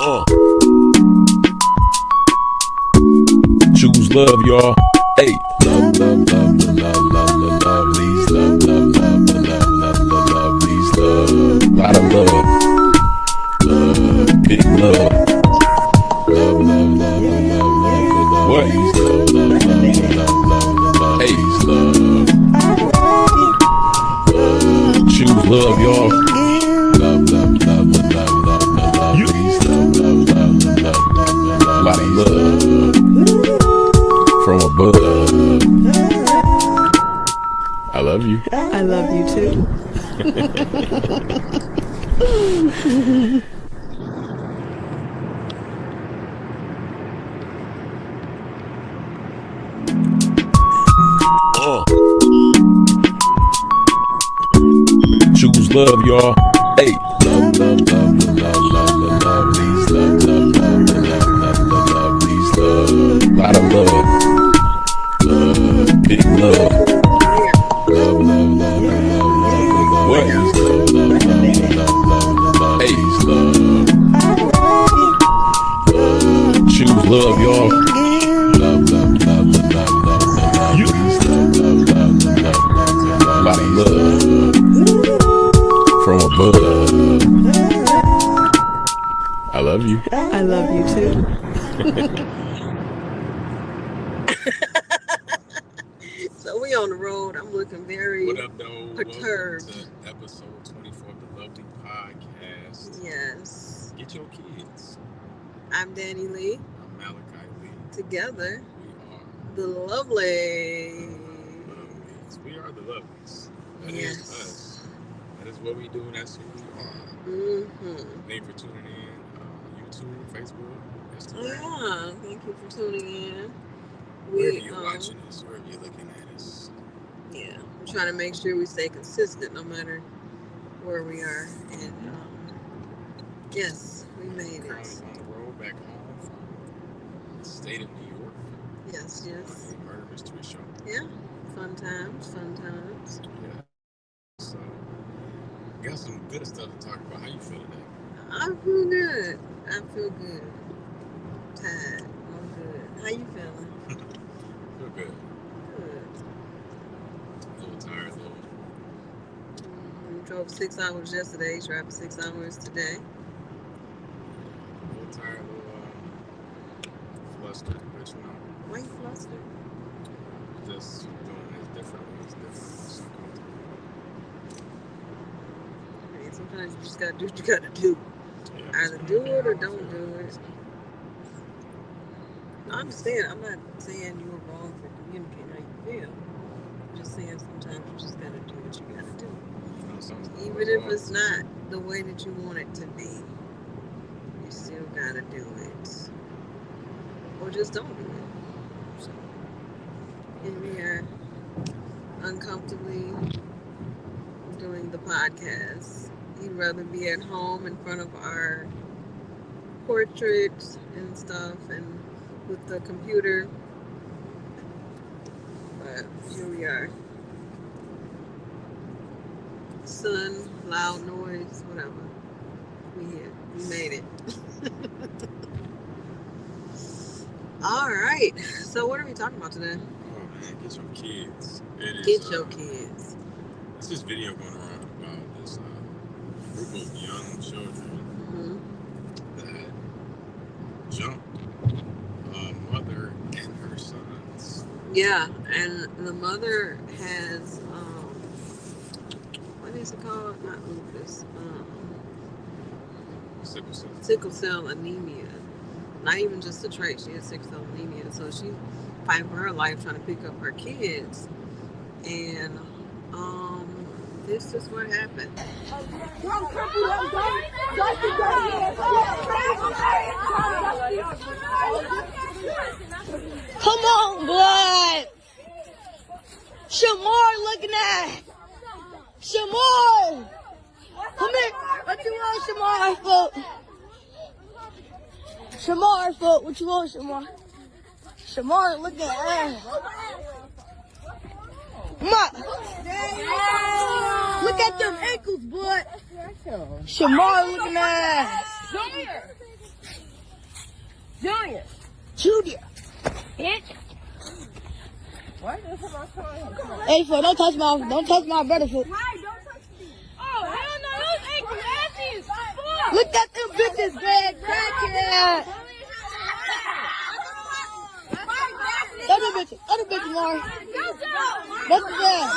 Choose love, y'all. Hey, love, love, love, love, love, love, love, please, love, love, love, love, love, love, love, please, love. Lot of love, big love. Love, love, love, love, love, love, love, what? Please, love, love, love, love, love, love, hey, love. Choose love, y'all. Love, love, love, love, love, love, love, please, love, love, love, love, love, love, lot of love from above. I love you. I love you too. Choose love, y'all. Hey, love, love, love, love, love, love, love, please, love, love, love, love, love, love, love, please, love. Lot of love, big love. Love, love, love, love, love, love, love, what? Please, love, love, love, love, love, love, hey, love. Choose love, y'all. Love, love, love, love, love, love, love, please, love, love, love, love, love, love, lot of love from above. I love you. I love you too. So we on the road. I'm looking very perturbed. Welcome to episode 24 of the Lovely Podcast. Yes. Get your kids. I'm Danny Lee. I'm Malachi Lee. Together, we are the Lovelies. We are the Lovelies. That yes. is us. That is what we do, and that's who we are. Mm-hmm. Thank you for tuning in. YouTube, Facebook, Instagram. Yeah, thank you for tuning in. Wherever you're watching us, wherever you're looking at us. Yeah, we're trying to make sure we stay consistent no matter where we are. And yes, we made it. Currently on the road back home from the state of New York. Yes, yes. A murder mystery show. Yeah, fun times, fun times. Yeah. So, we got some good stuff to talk about. How you feel today? I feel good. I feel good. Tired. I'm good. How you feeling? Feel good. Good. A little tired, though. We drove 6 hours yesterday. Driving 6 hours today. A little tired, a little flustered, but you know. Why you flustered? Just doing it differently. It's different. It's uncomfortable. Hey, sometimes you just gotta do what you gotta do. Yeah, Either do it or don't do it. I understand. I'm not saying you were wrong for communicating how you feel. I'm just saying sometimes you just gotta do what you gotta do. Even if it's not the way that you want it to be, you still gotta do it. Or just don't do it. So, here we are, uncomfortably doing the podcast. He'd rather be at home in front of our portraits and stuff and with the computer. But here we are. Sun, loud noise, whatever. We here. We made it. All right. So what are we talking about today? Oh man, get your kids. Get your kids. There's this video going around about this group of young children that jumped a mother and her sons. Yeah, and the mother has what is it called? Not lupus. Sickle cell anemia. Not even just a trait. She has sickle cell anemia. So she's fighting for her life, trying to pick up her kids. And this is what happened. Come on, blood. Shamar looking at. Shamar. Come here. What you want, Shamar? Foot. Shamar, foot. What you want, Shamar? Shamar looking at. Come on. Look at them ankles, boy. Shamar looking at. Junior. Bitch. Why does my phone? Hey, fool, don't touch my brother, fool. Why? Don't touch me. Oh, hell no, those ain't nasty as fuck. Look at them bitches, Greg. Crackhead. Other bitches, Lauren. What's his ass?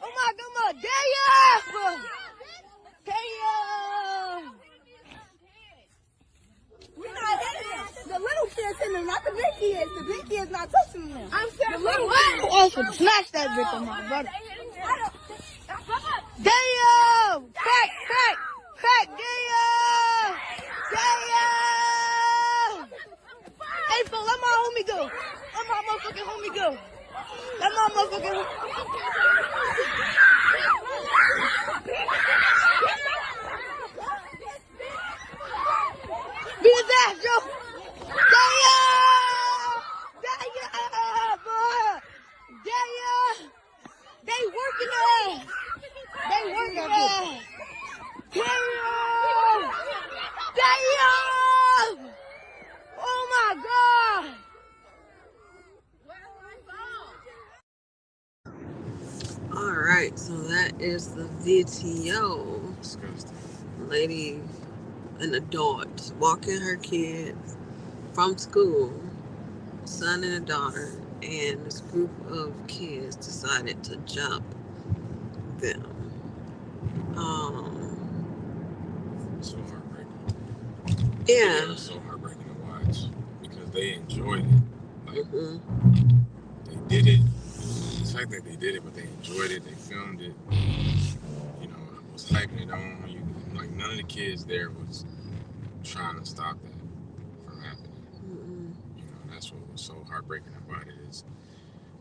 Oh my God, The little kids in them, not the big kids. The big kids not touching them. I'm saying the little kids. Who else would smash that bitch on my brother? Damn! Crack! Damn! Hey, fool, let my homie go. Let my motherfucking homie go. Beat his ass, Joe. Damn! They working us. Damn! Oh my God! All right, so that is the video. Disgusting. Lady, an adult, walking her kids from school, son and a daughter, and this group of kids decided to jump them. So heartbreaking. Yeah. It was so heartbreaking to watch because they enjoyed it. Like they did it. The fact that they did it, but they enjoyed it. They filmed it. You know, was hyping it on. Like none of the kids there was trying to stop that from happening. You know, that's what was so heartbreaking about it is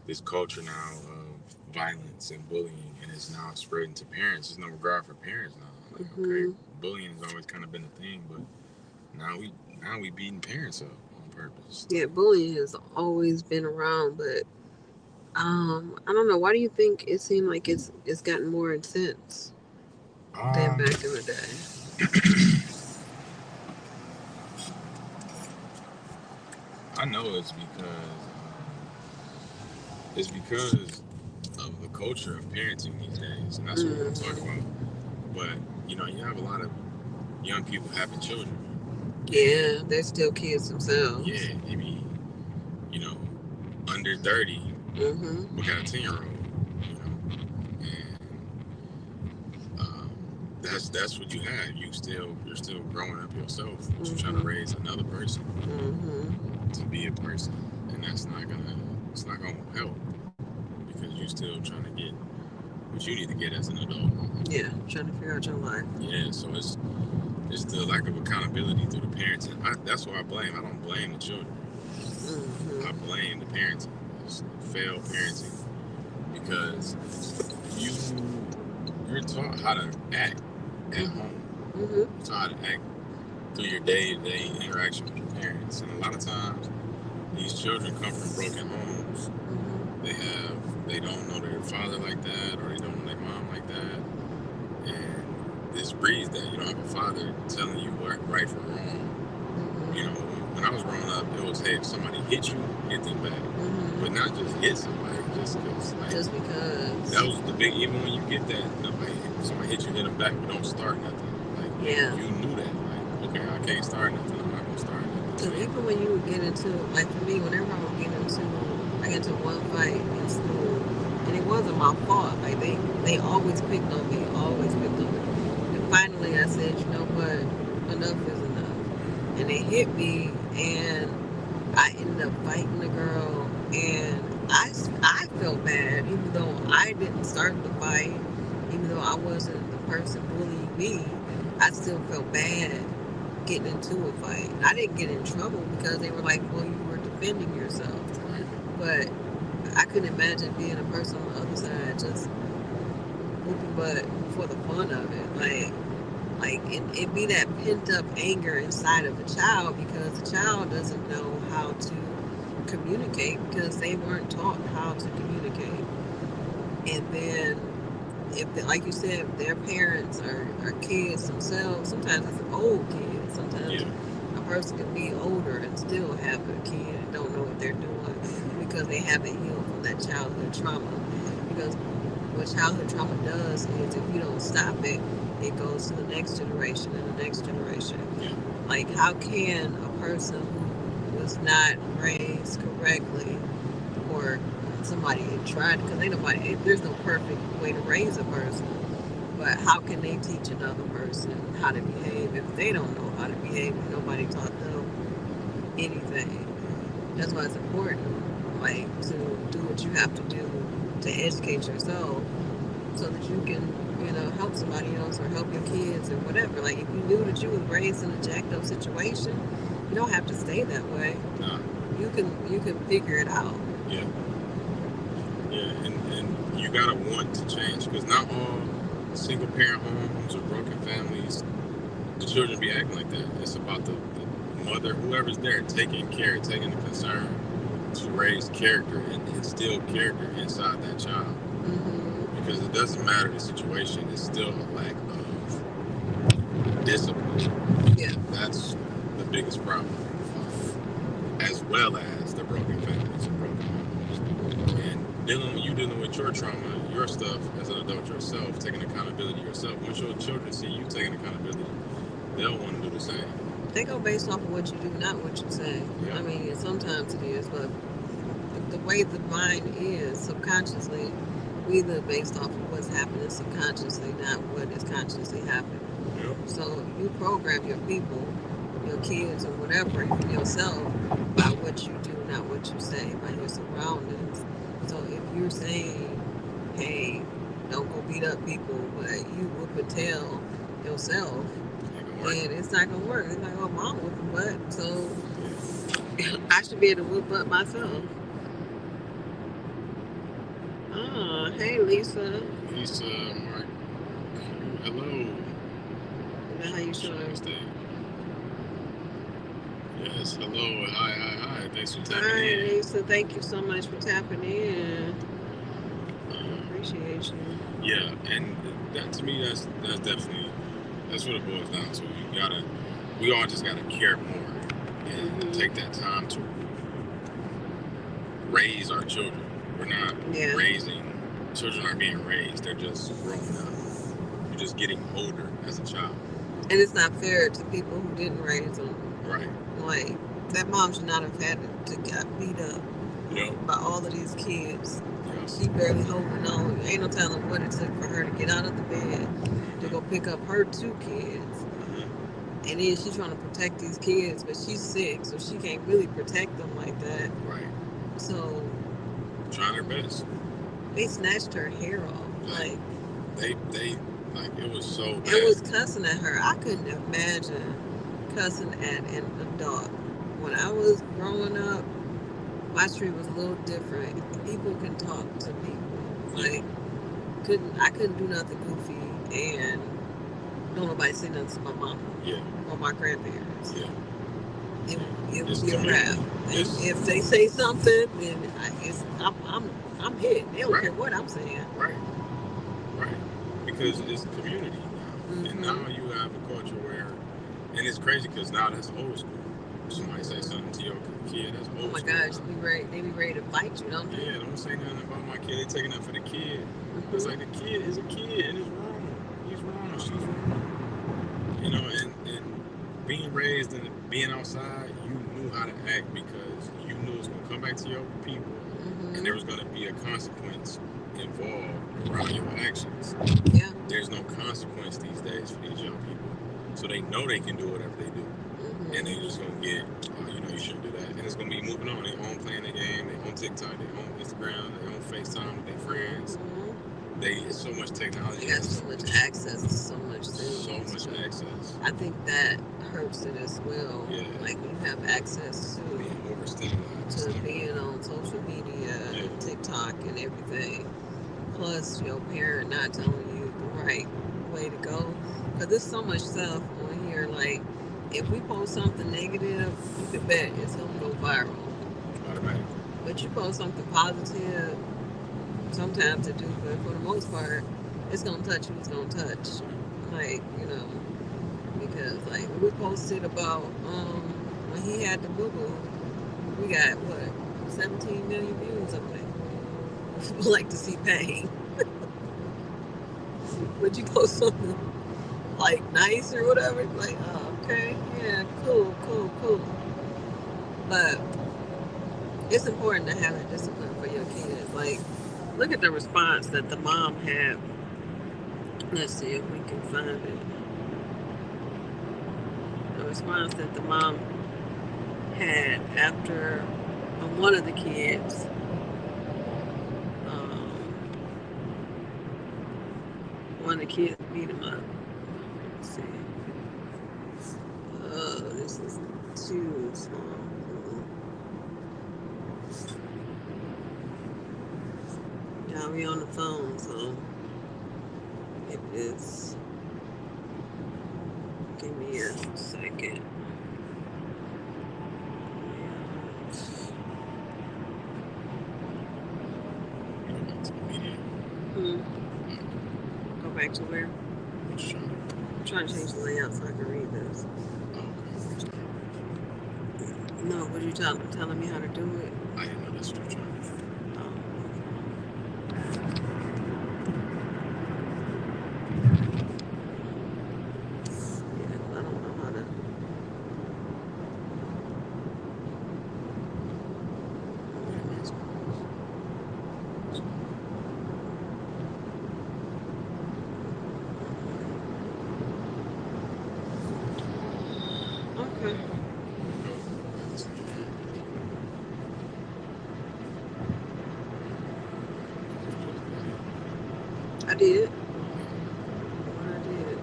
this culture now of violence and bullying, and it's now spreading to parents. There's no regard for parents now. Like, okay, bullying has always kind of been a thing, but now we beating parents up on purpose. Yeah, bullying has always been around, but I don't know. Why do you think it seemed like it's gotten more intense than back in the day? I know it's because of the culture of parenting these days, and that's what we're talking about. But you know, you have a lot of young people having children. Yeah, they're still kids themselves. Yeah, maybe under 30. We got a 10-year-old. You know, and that's what you have. You're still growing up yourself, but you're trying to raise another person to be a person, and it's not gonna help because you're still trying to get what you need to get as an adult. Yeah, trying to figure out your life. Yeah, so it's the lack of accountability through the parents, and that's what I blame. I don't blame the children. I blame the parenting. It's failed parenting because you're taught how to act at home. You're taught how to act through your day-to-day interaction with your parents, and a lot of times these children come from broken homes. They don't know their father like that, or they don't know their mom like that, and this breeds that. You don't have a father telling you right from wrong. You know, when I was growing up, it was, hey, if somebody hit you, hit them back, but not just hit somebody just because. That was the big. Even when you get that, if somebody hit you, hit them back, but don't start nothing. Like you knew that. Like, okay, I can't start nothing. I'm not gonna start nothing. So even when you would get into, like for me, whenever I would get into one fight in school, and it wasn't my fault. Like they always picked on me, And finally, I said, you know what, enough is enough. And they hit me, and I ended up fighting the girl, and I felt bad, even though I didn't start the fight, even though I wasn't the person bullying me. I still felt bad getting into a fight. I didn't get in trouble because they were like, well, you were defending yourself. But I couldn't imagine being a person on the other side just whooping butt for the fun of it. Like it be that pent up anger inside of a child because the child doesn't know how to communicate because they weren't taught how to communicate. And then if they, like you said, if their parents are kids themselves, sometimes it's old kids. Sometimes a person can be older and still have a kid and don't know what they're doing because they haven't healed from that childhood trauma. Because what childhood trauma does is if you don't stop it, it goes to the next generation and the next generation. Like, how can a person who was not raised correctly, or somebody had tried, because ain't nobody, there's no perfect way to raise a person, but how can they teach another person how to behave if they don't know how to behave and nobody taught them anything? That's why it's important, like, to do what you have to do to educate yourself so that you can, help somebody else or help your kids or whatever. Like, if you knew that you was raised in a jacked up situation, you don't have to stay that way. No. You can figure it out. Yeah. Yeah, and you gotta want to change, because not all single parent homes or broken families, the children be acting like that. It's about the mother, whoever's there, taking care, taking the concern to raise character and instill character inside that child. Because it doesn't matter the situation, it's still a lack of discipline. Yeah. That's the biggest problem. As well as the broken families and broken homes. And dealing with your trauma, your stuff as an adult yourself, taking accountability yourself. Once your children see you taking accountability, they'll want to do the same. They go based off of what you do, not what you say. Yeah. I mean, sometimes it is, but the way the mind is, subconsciously, we live based off of what's happening subconsciously, not what is consciously happening. Yep. So you program your people, your kids, or whatever, yourself, by what you do, not what you say, by your surroundings. So if you're saying, hey, don't go beat up people, but you whoop and tell yourself, and it's not gonna work. It's like, oh, mom whooping butt, so I should be able to whoop up myself. Hey, Lisa. Lisa, Mark, hello. Is that how you show up? Yes, hello, hi. Thanks for tapping Hi, in. Lisa. Thank you so much for tapping in. Appreciate you. Yeah, and that, to me, that's definitely, that's what it boils down to. We all just gotta care more and take that time to raise our children. We're not children aren't being raised, they're just growing up. You're just getting older as a child. And it's not fair to people who didn't raise them. Right. Like, that mom should not have had to get beat up by all of these kids. She barely holding on. Ain't no telling what it took for her to get out of the bed to go pick up her 2 kids. And then she's trying to protect these kids, but she's sick, so she can't really protect them like that. Right. So trying her best. They snatched her hair off. Like they like, it was so bad. It was cussing at her. I couldn't imagine cussing at an adult. When I was growing up, my street was a little different. People can talk to people. Like, I couldn't do nothing goofy, and don't nobody say nothing to my mama or my grandparents. It would be a wrap. If they say something, then I'm hit. They don't care what I'm saying. Right. Because it's community now, and now you have a culture where, and it's crazy because now that's old school. Somebody say something to your kid, that's old school. Oh my gosh, they be ready to fight you, don't they? Yeah, don't say nothing about my kid. They taking up for the kid. It's like, the kid is a kid, and it's wrong. He's wrong, or she's wrong. And being raised and being outside, you knew how to act because you knew it was going to come back to your people, and there was going to be a consequence involved around your actions. Yeah. There's no consequence these days for these young people. So they know they can do whatever they do. And they just going to get, you shouldn't do that. And it's going to be moving on. They're home playing the game. They're on TikTok. They're on Instagram. They're on FaceTime with their friends. It's so much technology. They got so much access to so much things. So much access. I think that hurts it as well. Yeah. Like, when you have access to being overstimulated. To being on social media and TikTok and everything. Plus, your parent not telling you the right way to go. Because there's so much stuff on here. Like, if we post something negative, you can bet it's going to go viral. Automatically. But you post something positive, sometimes it do, but for the most part, it's gonna touch who it's gonna touch. Like, because like we posted about when he had the boo boo, we got what 17 million views of it. People like to see pain. Would you post something like nice or whatever? Like, oh, okay, yeah, cool. But it's important to have that discipline for your kids. Like, look at the response that the mom had. Let's see if we can find it. The response that the mom had after one of the kids one of the kids beat him up. Let's see. Oh, this is too small. Now we on the phone, so it is. Give me a second. Go back to where? I'm trying to change the layout so I can read this. No, but you telling me how to do it? I didn't know that's what you're trying to do. Yeah, I don't know how to. Okay. I did. What I did.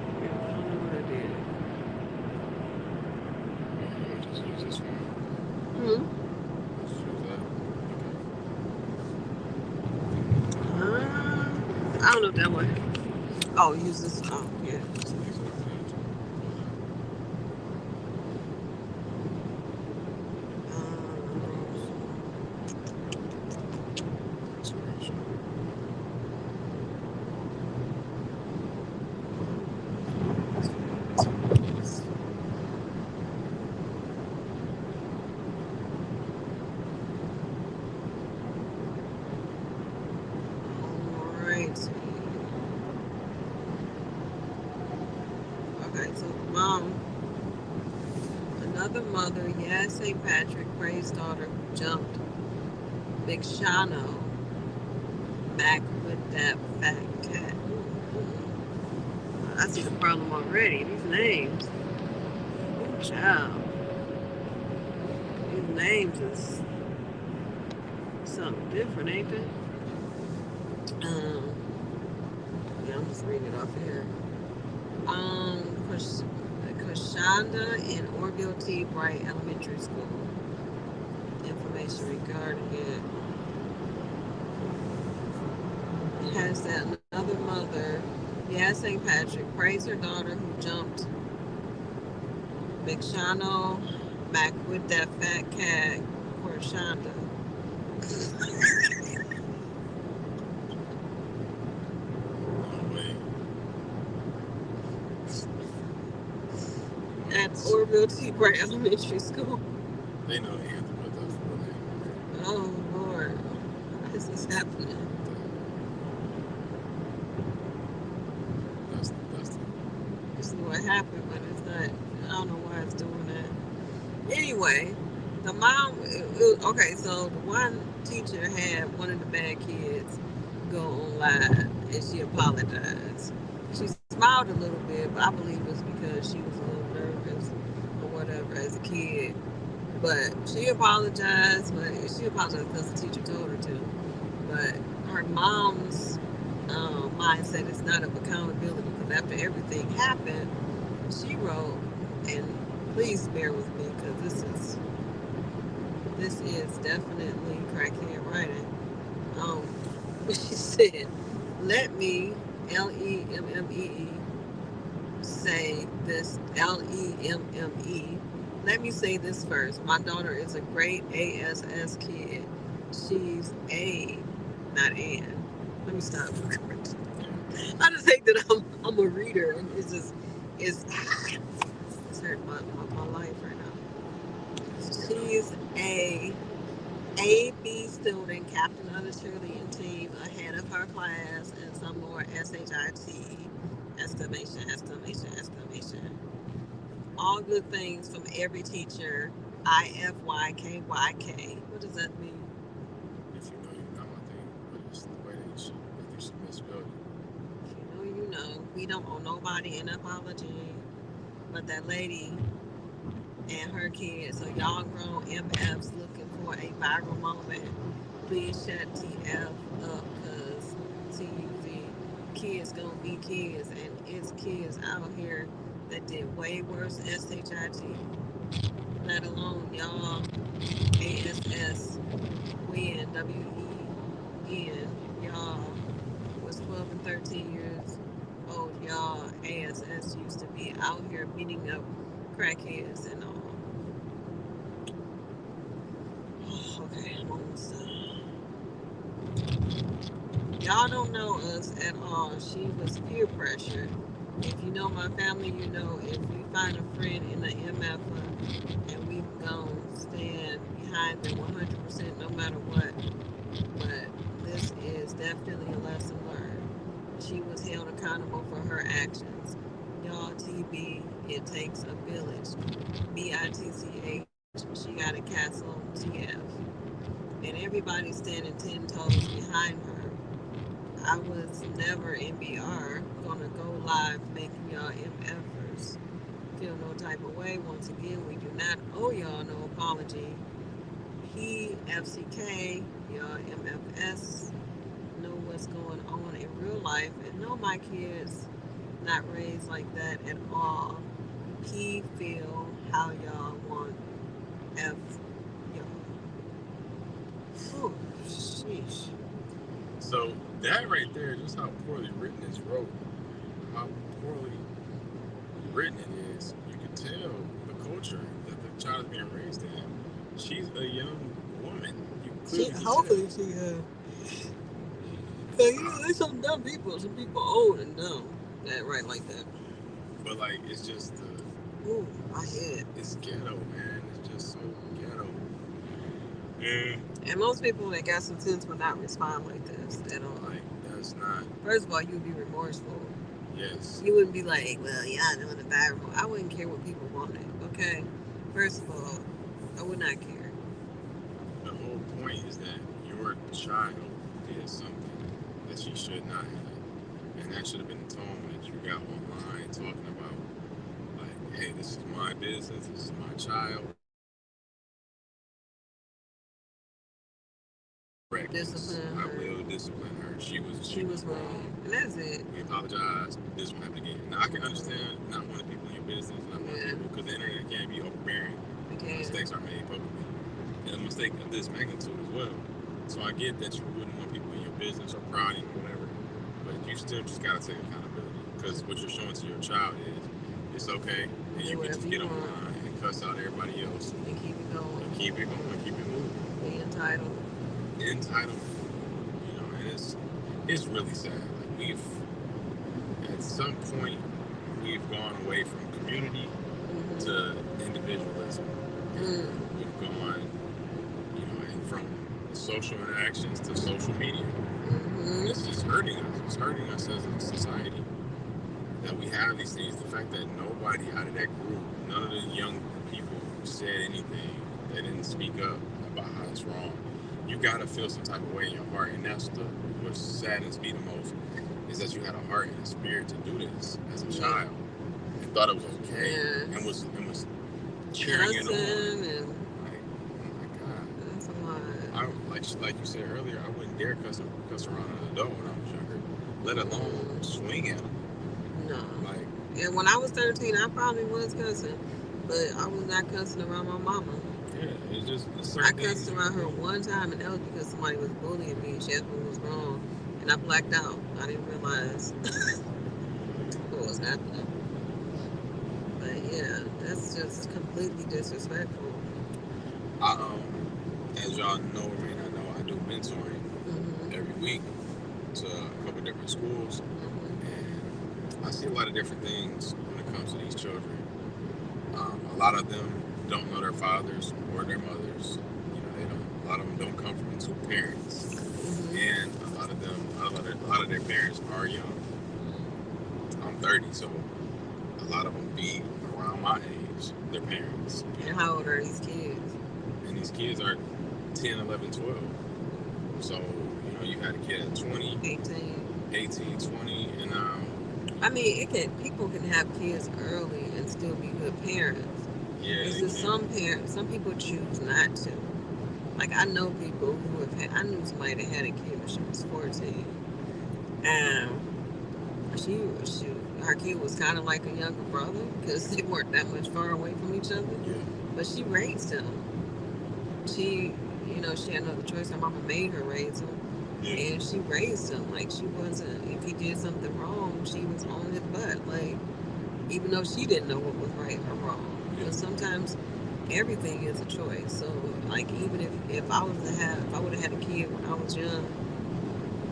Yeah, I don't know what I did. Just use this one. Just use I don't know if that one. Oh, use this. Oh, yeah. Alright. Okay, so another mother, yes, St. Patrick, praise daughter who jumped Big Shano back with that fat cat. I see the problem already. These names. Oh, child. These names is something different, ain't they? Yeah, I'm just reading it off here. Kashanda in Orville T. Bright Elementary School. Information regarding it has that another mother, yeah, St. Patrick, praised her daughter who jumped McShano back with that fat cat, Korshanda. At Orville T. Bright Elementary School. They know you have to put that full name. Oh, Lord. Why is this happening? That's This is what happened, but it's not. I don't know why it's doing that. Anyway, the mom. Okay, so the one teacher had one of the bad kids go on live, and she apologized. She smiled a little bit, but I believe it was because she was a little nervous or whatever as a kid. But she apologized, because the teacher told her to. But her mom's mindset is not of accountability, because after everything happened, she wrote, and please bear with me because this is definitely crackhead writing. She said, "Let me LEMMEE say this LEMME let me say this first. My daughter is a great ASS kid. She's a, not an. Let me stop. I just think that I'm a reader, and it's just it's hurting my life right now. She's a B student, captain of the cheerleading team, ahead of her class, and some more SHIT, exclamation, exclamation, exclamation. All good things from every teacher. IFYKYK. What does that mean? If you know, you know, I think, but it's the way that you should misspell it. If you know, you know. We don't owe nobody an apology. But that lady and her kids, so y'all grown MFs looking for a viral moment, please shut TF up, because TUV, kids gonna be kids, and it's kids out here that did way worse SHIT, let alone y'all ASS, win, WEN, y'all was 12 and 13 years old, y'all ASS used to be out here beating up crackheads and all. Okay, I'm almost done. Y'all don't know us at all. She was peer pressure. If you know my family, you know if you find a friend in the MF and we've gone stand behind them 100% no matter what. But this is definitely a lesson learned. She was held accountable for her actions. Y'all TB, it takes a village. BITCH, she got a castle TF. And everybody's standing 10 toes behind her. I was never NBR, gonna go live making y'all MFers feel no type of way. Once again, we do not owe y'all no apology. He, FCK, y'all MFS, know what's going on in real life and know my kids not raised like that at all. He feel how y'all want F y'all. Whew, sheesh. So that right there, just how poorly written is wrote, how poorly written it is, you can tell the culture that the child is being raised in. She's a young woman. You clearly can Hopefully tell. she cause you know there's some dumb people, some people old and dumb that write like that. But like, it's just Ooh, my head. it's ghetto, man. It's just so ghetto. Yeah. And most people that got some sense would not respond like this at all. Like, that's not. First of all, you would be remorseful. Yes. You wouldn't be like, well, y'all doing the viral. I wouldn't care what people wanted, okay? First of all, I would not care. The whole point is that your child did something that she should not have. And that should have been the tone that you got online talking about. Like, hey, this is my business, this is my child. Discipline I her. will discipline her. She was wrong. And that's it. We apologize. This won't happen again. Now, I can understand not wanting people in your business, not wanting people, because the internet can be overbearing. Mistakes are made publicly. And a mistake of this magnitude as well. So I get that you wouldn't want people in your business or prodding or whatever, but you still just gotta take accountability, because what you're showing to your child is it's okay, and you get to get online and cuss out everybody else and keep it going. And keep it going, keep it moving. Be entitled. Entitled, you know, and it's really sad. Like, we've at some point we've gone away from community to individualism. We've gone, you know, and from social interactions to social media. And this is hurting us. It's hurting us as a society that we have these things. The fact that nobody out of that group, none of the young people said anything, they didn't speak up about how it's wrong. You gotta feel some type of way in your heart, and that's what saddens me the most, is that you had a heart and a spirit to do this as a child, and thought it was okay, and was cheering it on. And Like, oh my God, that's a lot. like you said earlier, I wouldn't dare cuss around an adult when I was younger, let alone swing at them. No. Like, and when I was 13, I probably was cussing, but I was not cussing around my mama. yeah, it's just I cussed around her one time, and that was because somebody was bullying me. She asked me what was wrong, and I blacked out. I didn't realize what was happening. But Yeah, that's just completely disrespectful. As y'all know or may not know, I do mentoring Mm-hmm. every week to a couple different schools, Mm-hmm. and I see a lot of different things when it comes to these children. A lot of them don't know their fathers or their mothers. You know, they don't. A lot of them don't come from two parents, Mm-hmm. and a lot of their parents are young. I'm 30, so a lot of them be around my age, their parents. And how old are these kids? And these kids are 10, 11, 12. So, you know, you had a kid at 20, 18, 20, and I mean, people can have kids early and still be good parents. yeah, It's just some people choose not to. Like I know people who have had. I knew somebody that had a kid when she was 14, and she her kid was kind of like a younger brother because they weren't that much far away from each other. yeah, But she raised him. She, she had no other choice. Her mama made her raise him, yeah, and she raised him. Like she wasn't. If he did something wrong, she was on his butt. Like even though she didn't know what was right or wrong. yeah. But sometimes everything is a choice. So like even if I would have had a kid when I was young,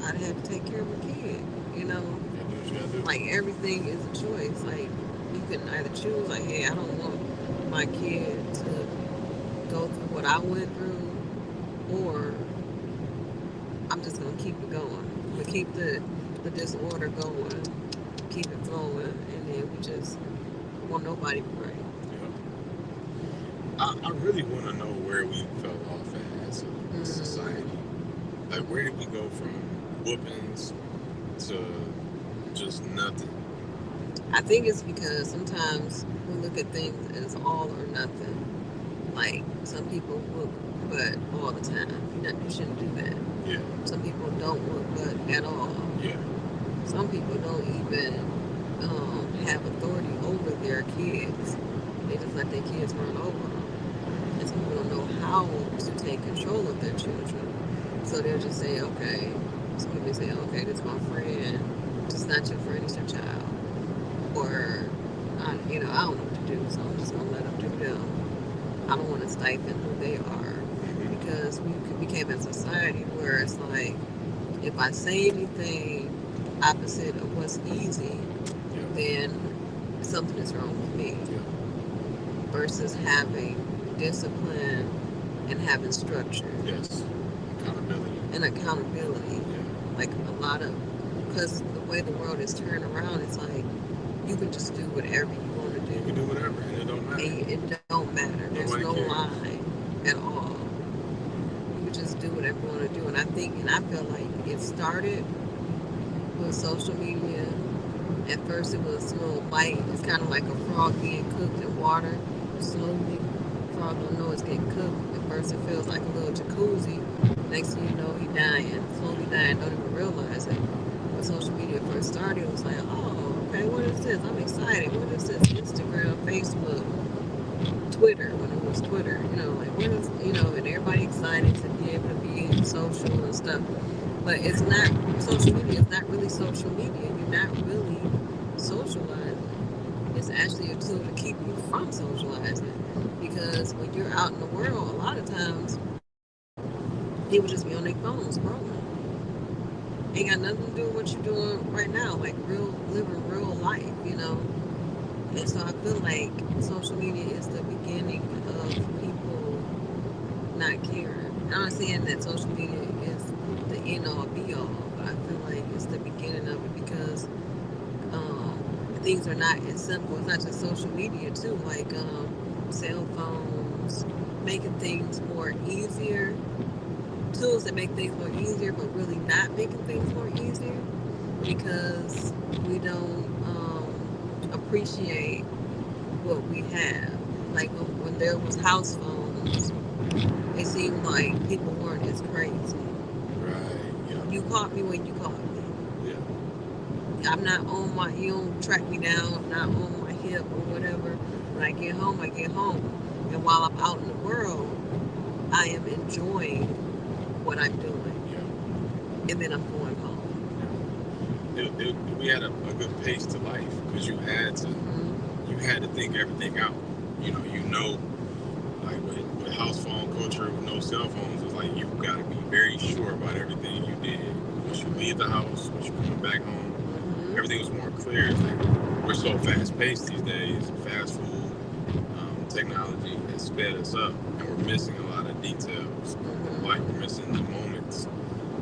I'd have to take care of a kid. You know, You gotta do what you gotta do. like everything is a choice. Like you can either choose like, hey, I don't want my kid to go through what I went through, or I'm just gonna keep it going. We keep the disorder going, keep it flowing, and then we just want nobody to pray. Yeah. I really want to know where we fell off at as a society. Like, where did we go from whoopings to just nothing? I think it's because sometimes we look at things as all or nothing. Like some people whoop butt all the time. You shouldn't do that. Yeah, Some people don't whoop butt at all. yeah, Some people don't even have authority over their kids. They just let their kids run over them. And some people don't know how to take control of their children. So they'll just say, okay. Some people say, okay, this is my friend. It's not your friend, it's your child. Or, I don't know what to do, so I'm just going to let them do them. I don't want to stifle who they are. Because we became a society where it's like, if I say anything opposite of what's easy, yeah, then something is wrong with me. yeah. Versus having discipline and having structure Yes. Accountability. and accountability. Yeah. Like a lot of, because the way the world is turned around, it's like you can just do whatever you want to do. You can do whatever, and it don't matter. And it don't matter. There's Nobody no cares. line at all. You can just do whatever you want to do. And I feel like it started with social media. At first it was a little bite. It's kind of like a frog being cooked in water. Slowly, frog don't know it's getting cooked. At first it feels like a little jacuzzi. Next thing you know, he dying. Slowly dying, don't even realize it. When social media first started, it was like, oh, okay, what is this? I'm excited. What is this? Instagram, Facebook, Twitter, when it was Twitter. Like what is, and everybody excited to be able to be social and stuff. But it's not, social media is not really social media. You're not really socializing. It's actually a tool to keep you from socializing. Because when you're out in the world, a lot of times, people just be on their phones scrolling. Ain't got nothing to do with what you're doing right now. Like living real life, And so I feel like social media is the beginning of people not caring. I'm not saying that social media is the end all be all, but I feel like it's the beginning of it because things are not as simple. It's not just social media too, like cell phones, making things more easier, tools that make things more easier, but really not making things more easier because we don't appreciate what we have. Like when there was house phones, it seemed like people weren't as crazy. Right. Yeah. You caught me when you caught me. Yeah. I'm not on you don't track me down, I'm not on my hip or whatever. When I get home, I get home. And while I'm out in the world, I am enjoying what I'm doing. Yeah. And then I'm going home. We had a good pace to life because you had had to think everything out. Like with house phone culture, with no cell phones, it's like you got to be very sure about everything you did. Once you leave the house, once you come back home, everything was more clear. It's like we're so fast paced these days. Fast food, technology has sped us up, and we're missing a lot of details. Like we're missing the moments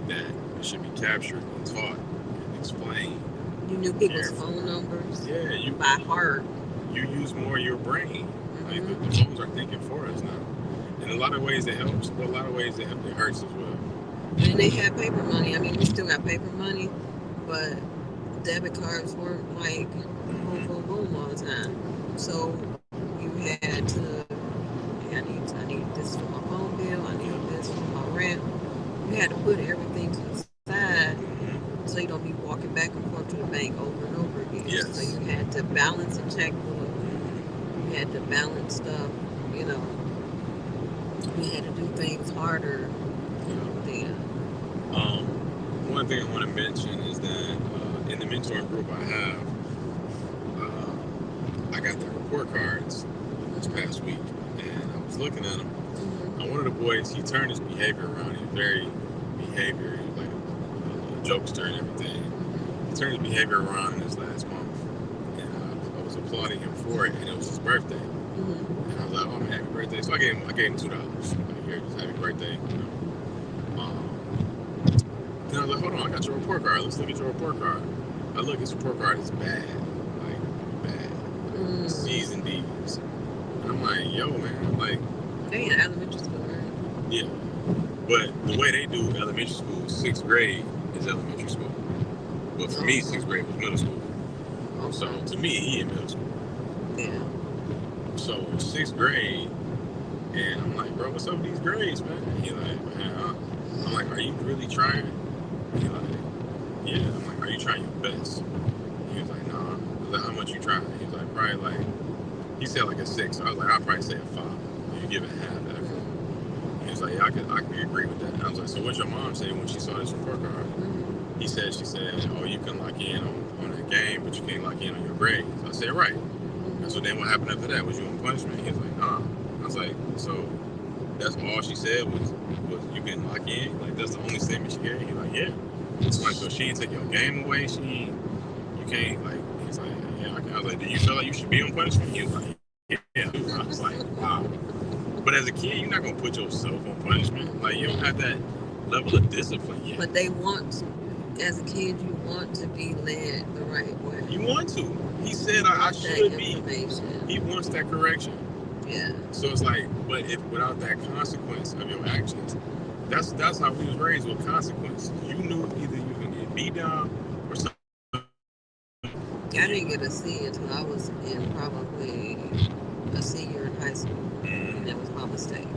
that should be captured and taught and explained. You knew people's phone numbers. Yeah, you by heart. You use more of your brain. Like the phones are thinking for us now. In a lot of ways it helps, but a lot of ways it hurts as well. And they had paper money. I mean, we still got paper money, but debit cards weren't like boom, boom, boom all the time. So you had to, I need this for my phone bill. I need this for my rent. You had to put everything to the side so you don't be walking back and forth to the bank over and over again. Yes. So you had to balance a checkbook. You had to balance stuff. You had to do things harder then. One thing I want to mention is that in the mentoring group I have, I got the report cards this past week, and I was looking at them. And one of the boys, he turned his behavior around. He was very behavior, he was like a jokester and everything. He turned his behavior around in this last month, and I was applauding him for it, and it was his birthday. And I was like, "Oh man, happy birthday!" So I gave him $2. Like, here, just happy birthday. Then I was like, "Hold on, I got your report card. Let's look at your report card." I look, his report card is bad, like bad, C's and D's. And I'm like, "Yo, man, like." They in elementary school, right? Yeah, but the way they do elementary school, 6th grade is elementary school. But for me, 6th grade was middle school. So to me, he in middle school. Yeah. So 6th grade, and I'm like, "Bro, what's up with these grades, man?" And he like, "Man, I'm like, are you really trying?" And he like, "Yeah." I'm like, "Are you trying your best?" He was like, "Nah." I was like, "How much you trying?" He was like, "Probably like," he said like a 6. So I was like, "I'll probably say a 5. You give it half effort." He was like, "Yeah, I could agree with that." And I was like, "So what's your mom say when she saw this report card?" She said, "Oh, you can lock in on a game, but you can't lock in on your grades." I said, "Right." And so then what happened after that? Was you on punishment? He was like, "Nah." I was like, "So that's all she said was you can lock in? Like that's the only statement she gave?" He's like, "Yeah." It's like, so she didn't take your game away? You can't, like, he's like, "Yeah." I was like, "Do you feel like you should be on punishment?" He was like, "Yeah." I was like, wow. But as a kid, you're not going to put yourself on punishment. Like, you don't have that level of discipline yet. But they want to. As a kid, you want to be led the right way. You want to. He said I should be. He wants that correction. Yeah. So it's like, but if without that consequence of your actions, that's how we was raised, with consequence. You knew either you can get beat down or something. I didn't get a C until I was in probably a senior in high school. And that was my mistake.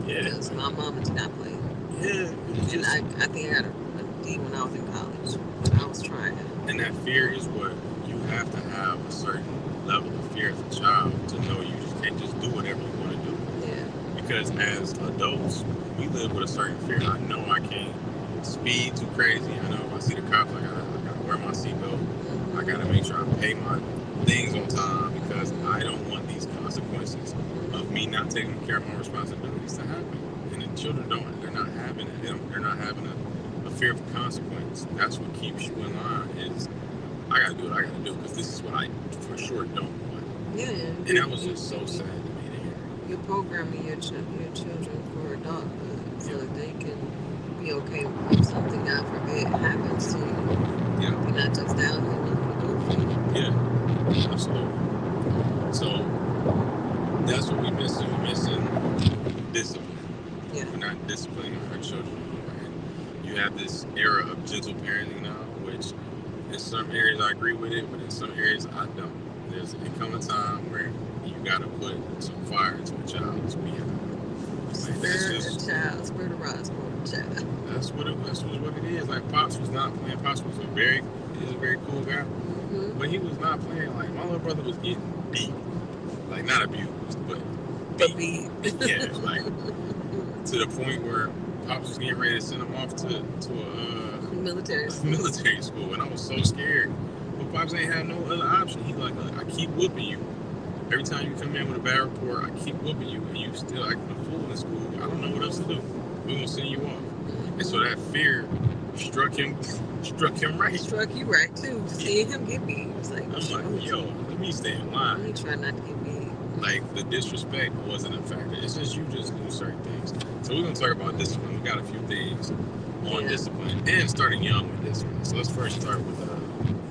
Yeah. Because my mama did not play. Yeah. And I think I had a D when I was in college. When I was trying. And that fear is what you have to have, a certain level of fear as a child to know you just can't just do whatever you want to do. Yeah. Because as adults, we live with a certain fear. I know I can't speed too crazy. I know if I see the cops, I gotta wear my seatbelt. I gotta make sure I pay my things on time because I don't want these consequences of me not taking care of my responsibilities to happen. And the children they're not having a fear of consequence. That's what keeps you in line, is I gotta do what I gotta do because this is what I for sure don't want. Yeah. And that was just so sad to me to hear. You're programming your children for adulthood so that they can be okay when something, God forbid, happens to you. Yeah. You're not just down here looking for you. Yeah, absolutely. So that's what we're missing. We're missing discipline. Yeah. We're not disciplining our children. And you have this era of gentle parenting now, which in some areas I agree with it, but in some areas I don't. There's a time where you gotta put some fire into a child's behavior. Spirit of rod, child. That's what it is. Like Pops was not playing. Pops was a very cool guy, but he was not playing. Like my little brother was getting beat, like not abused, but beat. Yeah, like to the point where Pops was getting ready to send him off to a military school, and I was so scared for Pops ain't had no other option. He like, I keep whooping you. Every time you come in with a bad report, I keep whooping you, and you still acting a fool in school. I don't know what else to do. We're gonna send you off. And so that fear struck him right. Struck you right too. Seeing him get beat, it's like, I'm like, yo, let me stay in line. You try not to get beat. Like, the disrespect wasn't a factor. It's just you just do certain things. So we're gonna talk about discipline. We got a few things on discipline and starting young with discipline. So let's first start with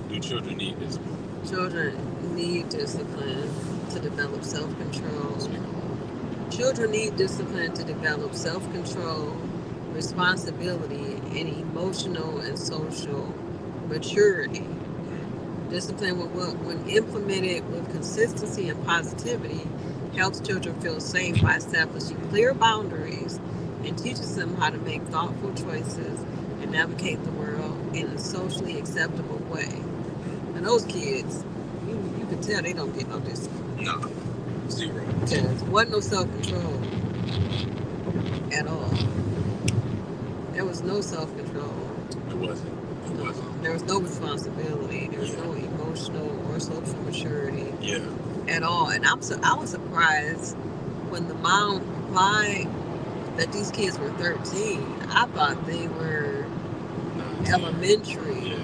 do children need discipline? Children need discipline to develop self-control. Children need discipline to develop self-control, responsibility, and emotional and social maturity. Discipline, when implemented with consistency and positivity, helps children feel safe by establishing clear boundaries and teaches them how to make thoughtful choices and navigate the world in a socially acceptable way. And those kids, you can tell they don't get no discipline. No, zero. Because wasn't no self-control at all. There was no self-control. It wasn't. There was no responsibility. There was no emotional or social maturity at all. And I was surprised when the mom replied that these kids were 13. I thought they were elementary,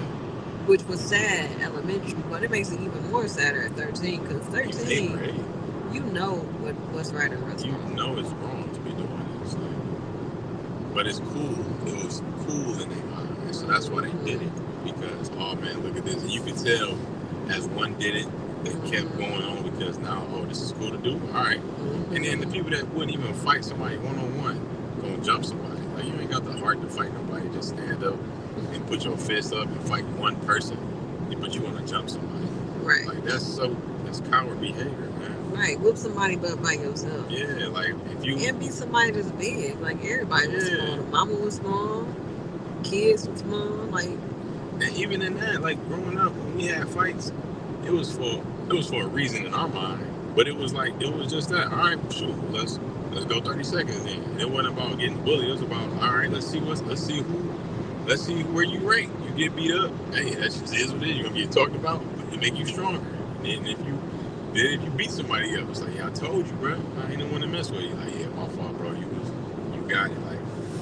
which was sad, elementary. But it makes it even more sadder at 13, because 13, you know what's right and what's wrong. You know it's wrong to be doing this. But it's cool. It was cool in their mind. And so that's why they did it. Because, oh man, look at this. And you could tell as one did it, they kept going on because now, oh, this is cool to do? All right. And then the people that wouldn't even fight somebody one-on-one, gonna jump somebody. Like, you ain't got the heart to fight nobody. Just stand up and put your fist up and fight one person. But you want to jump somebody. Right. Like, that's coward behavior, man. Right. Whoop somebody but by yourself. Yeah, like, if you... And be somebody that's big. Like, everybody was small. The mama was small. Kids was small. Like... And even in that, like, growing up, when we had fights, it was for a reason in our mind. But it was just that. All right, shoot, let's go 30 seconds in. It wasn't about getting bullied. It was about, all right, let's see where you rank. You get beat up, hey, that just is what it is. You're gonna get talked about. It make you stronger. And if you beat somebody up, it's like, yeah, I told you, bro. I ain't the one to mess with you. Like, yeah, my fault, bro. You got it. Like,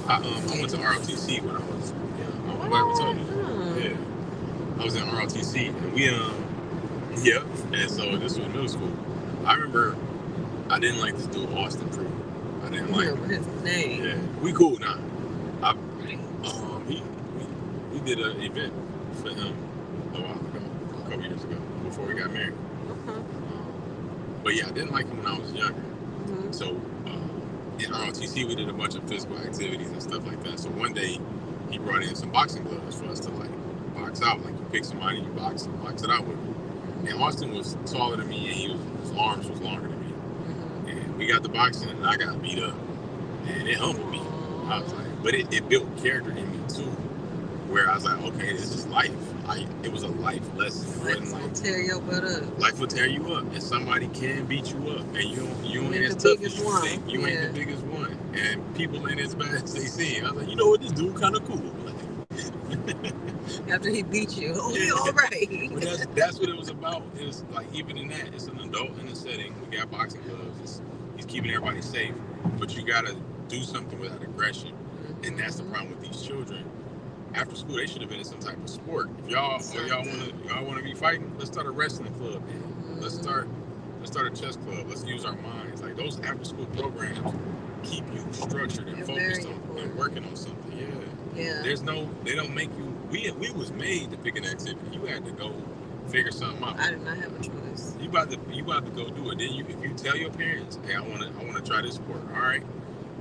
I went to ROTC when I was young. I'm glad we told you. Yeah, I was in ROTC, and we and so this was middle school. I remember I didn't like this dude Austin Crew. I didn't like his name. Yeah, we cool now. We did an event for him a while ago, a couple years ago, before we got married. But yeah, I didn't like him when I was younger. So in ROTC, we did a bunch of physical activities and stuff like that. So one day, he brought in some boxing gloves for us to like box out. Like, you pick somebody, you box it out with him. And Austin was taller than me, and his arms was longer than me. And we got the boxing, and I got beat up, and it humbled me. I was like, but it built character in me too, where I was like, okay, this is life. It was a life lesson. Life will tear your butt up. Life will tear you up, and somebody can beat you up, and you ain't as tough as you think. You ain't the biggest one, and people ain't as bad as they seem. I was like, you know what, this dude kind of cool. After he beat you, all right. But that's what it was about. It was like, even in that, it's an adult in the setting. We got boxing gloves. He's keeping everybody safe, but you gotta do something without aggression, and that's the problem with these children. After school, they should have been in some type of sport. If y'all want to be fighting, let's start a wrestling club. Let's start a chess club. Let's use our minds. Like, those after school programs keep you structured and focused on and working on something. Yeah. They don't make you. We was made to pick an activity. You had to go figure something out. I did not have a choice. You about to go do it. Then if you tell your parents, hey, I wanna try this sport. All right.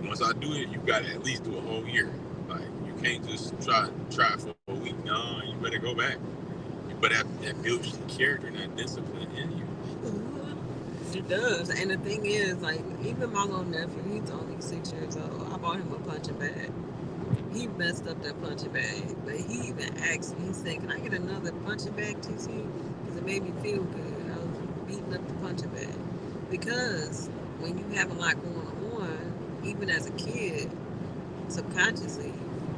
Once I do it, you gotta at least do a whole year. Like, you can't just try it for a week. No, you better go back. But that builds the character and that discipline in you. It does. And the thing is, like, even my little nephew, he's only 6 years old. I bought him a punching bag. He messed up that punching bag, but he even asked me, he said, can I get another punching bag, TC? Because it made me feel good. I was beating up the punching bag. Because when you have a lot going on, even as a kid, subconsciously,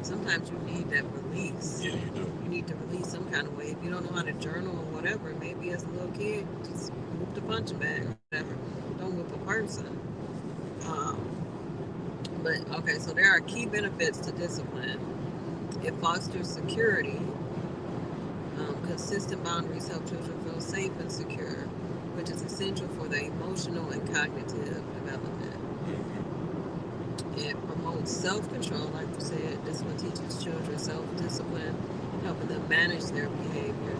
sometimes you need that release. Yeah, you do. You need to release some kind of way. If you don't know how to journal or whatever, maybe as a little kid, just whoop the punching bag or whatever. Don't whoop a person. But okay, so there are key benefits to discipline. It fosters security. Consistent boundaries help children feel safe and secure, which is essential for their emotional and cognitive development. It promotes self-control, like you said. This one teaches children self-discipline, helping them manage their behavior,